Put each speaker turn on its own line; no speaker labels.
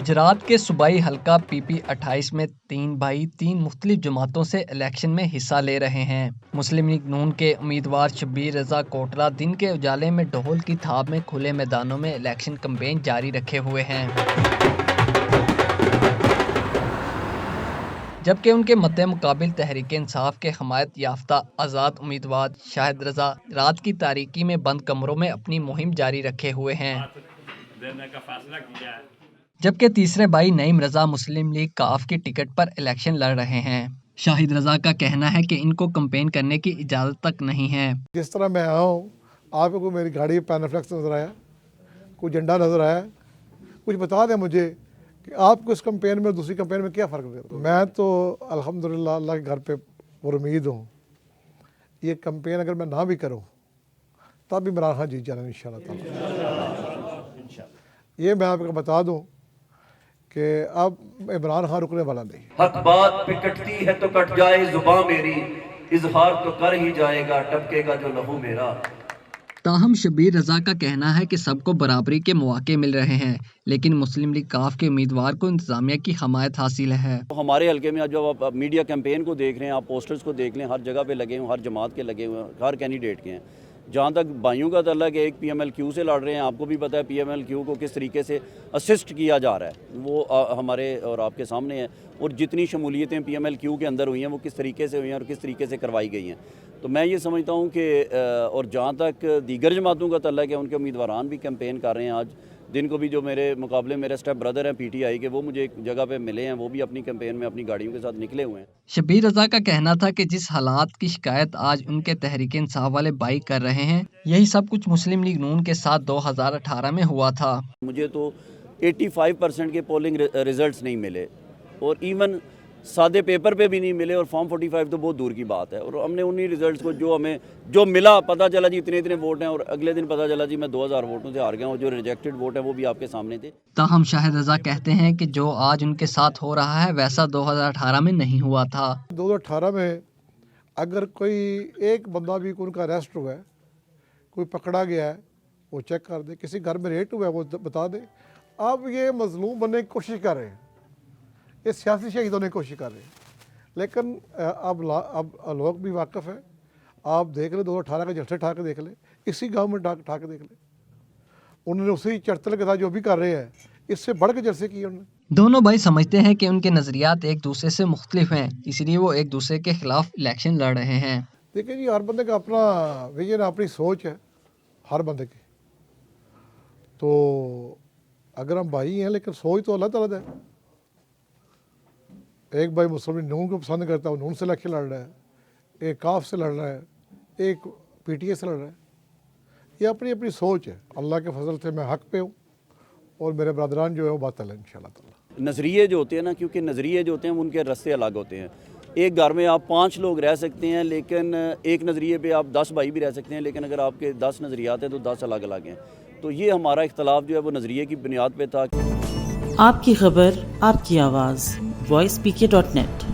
گجرات کے صوبائی حلقہ PP-28 میں 3 بھائی 3 مختلف جماعتوں سے الیکشن میں حصہ لے رہے ہیں۔ مسلم لیگ نون کے امیدوار شبیر رضا کوٹرہ دن کے اجالے میں ڈھول کی تھاب میں کھلے میدانوں میں الیکشن کمپین جاری رکھے ہوئے ہیں، جبکہ ان کے مد مقابل تحریک انصاف کے حمایت یافتہ آزاد امیدوار شاہد رضا رات کی تاریکی میں بند کمروں میں اپنی مہم جاری رکھے ہوئے ہیں، جبکہ تیسرے بھائی نعیم رضا مسلم لیگ کاف کی ٹکٹ پر الیکشن لڑ رہے ہیں۔ شاہد رضا کا کہنا ہے کہ ان کو کمپین کرنے کی اجازت تک نہیں ہے۔
جس طرح میں آیا ہوں، آپ کو میری گاڑی پین فلیکس نظر آیا، کوئی جھنڈا نظر آیا، کچھ بتا دیں مجھے کہ آپ کو اس کمپین میں دوسری کمپین میں کیا فرق دیتا ہے؟ میں تو الحمدللہ اللہ کے گھر پہ امید ہوں، یہ کمپین اگر میں نہ بھی کروں تب بھی عمران خان جیت جانا انشاءاللہ تعالی۔ یہ میں آپ کو بتا دوں کہ اب عمران خان رکنے والا نہیں۔
حق بات پہ کٹتی ہے تو کٹ جائے زباں میری، اظہار تو کر ہی جائے گا ٹپکے گا جو لہو میرا۔
تاہم شبیر رضا کا کہنا ہے کہ سب کو برابری کے مواقع مل رہے ہیں، لیکن مسلم لیگ کاف کے امیدوار کو انتظامیہ کی حمایت حاصل ہے۔
ہمارے حلقے میں جب آپ میڈیا کیمپین کو دیکھ رہے ہیں، آپ پوسٹرز کو دیکھ لیں، ہر جگہ پہ لگے ہوئے، ہر جماعت کے لگے ہوئے ہیں، ہر کینڈیڈیٹ کے ہیں۔ جہاں تک بھائیوں کا تعلق ہے، ایک PMLQ سے لڑ رہے ہیں، آپ کو بھی پتہ ہے PMLQ کو کس طریقے سے اسسٹ کیا جا رہا ہے، وہ ہمارے اور آپ کے سامنے ہے، اور جتنی شمولیتیں PMLQ کے اندر ہوئی ہیں وہ کس طریقے سے ہوئی ہیں اور کس طریقے سے کروائی گئی ہیں۔ تو میں یہ سمجھتا ہوں کہ اور جہاں تک دیگر جماعتوں کا تعلق ہے، ان کے امیدواران بھی کیمپین کر رہے ہیں۔ آج دن کو بھی جو میرے مقابلے میرے اسٹیپ بردر ہیں PTI کے، وہ مجھے ایک جگہ پہ ملے ہیں، وہ بھی اپنی کیمپین میں اپنی گاڑیوں کے ساتھ نکلے ہوئے ہیں۔
شبیر رضا کا کہنا تھا کہ جس حالات کی شکایت آج ان کے تحریک انصاف والے بھائی کر رہے ہیں، یہی سب کچھ مسلم لیگ نون کے ساتھ 2018 میں ہوا تھا۔
مجھے تو 85% کے پولنگ ریزلٹس نہیں ملے، اور ایون سادے پیپر پہ بھی نہیں ملے، اور فارم 45 تو بہت دور کی بات ہے۔ اور ہم نے انہی ریزلٹس کو جو ملا، پتہ چلا جی اتنے ووٹ ہیں، اور اگلے دن پتہ چلا جی میں 2000 ووٹوں سے ہار گیا ہوں، جو ریجیکٹڈ ووٹ ہیں وہ بھی آپ کے سامنے تھے۔
تاہم شاہد رضا کہتے ہیں کہ جو آج ان کے ساتھ ہو رہا ہے ویسا 2018 میں نہیں ہوا تھا۔
2018 میں اگر کوئی ایک بندہ بھی ان کا اریسٹ ہوا ہے، کوئی پکڑا گیا ہے، وہ چیک کر دے، کسی گھر میں ریٹ ہوا ہے وہ بتا دے۔ اب یہ مظلوم بننے کی کوشش کر رہے ہیں، یہ سیاسی شہیدوں نے کوشش کر رہے ہیں، لیکن اب لوگ بھی واقف ہیں۔ آپ دیکھ لیں 2018 کے جلسے اٹھا کے دیکھ لیں، اسی گاؤں میں اٹھا کے دیکھ لیں، انہوں نے اسی چرتل کے ساتھ جو بھی کر رہے ہیں اس سے بڑھ کے جلسے کیے انہوں نے۔
دونوں بھائی سمجھتے ہیں کہ ان کے نظریات ایک دوسرے سے مختلف ہیں، اس لیے وہ ایک دوسرے کے خلاف الیکشن لڑ رہے ہیں۔
دیکھیں جی، ہر بندے کا اپنا ویژن، اپنی سوچ ہے ہر بندے کی۔ تو اگر ہم بھائی ہیں لیکن سوچ تو الگ الگ ہے۔ ایک بھائی مسلم نون کو پسند کرتا ہے، وہ نون سے الیکشن لڑ رہا ہے، ایک کاف سے لڑ رہا ہے، ایک PTA سے لڑ رہا ہے۔ یہ اپنی اپنی سوچ ہے۔ اللہ کے فضل سے میں حق پہ ہوں، اور میرے برادران جو ہے وہ باطل ہیں انشاءاللہ تعالی۔
نظریے جو ہوتے ہیں نا، کیونکہ نظریے جو ہوتے ہیں ان کے رستے الگ ہوتے ہیں۔ ایک گھر میں آپ 5 لوگ رہ سکتے ہیں، لیکن ایک نظریے پہ آپ 10 بھائی بھی رہ سکتے ہیں، لیکن اگر آپ کے 10 نظریات ہیں تو 10 الگ الگ ہیں۔ تو یہ ہمارا اختلاف جو ہے وہ نظریے کی بنیاد پہ تھا۔
آپ کی خبر، آپ کی آواز، voicepk.net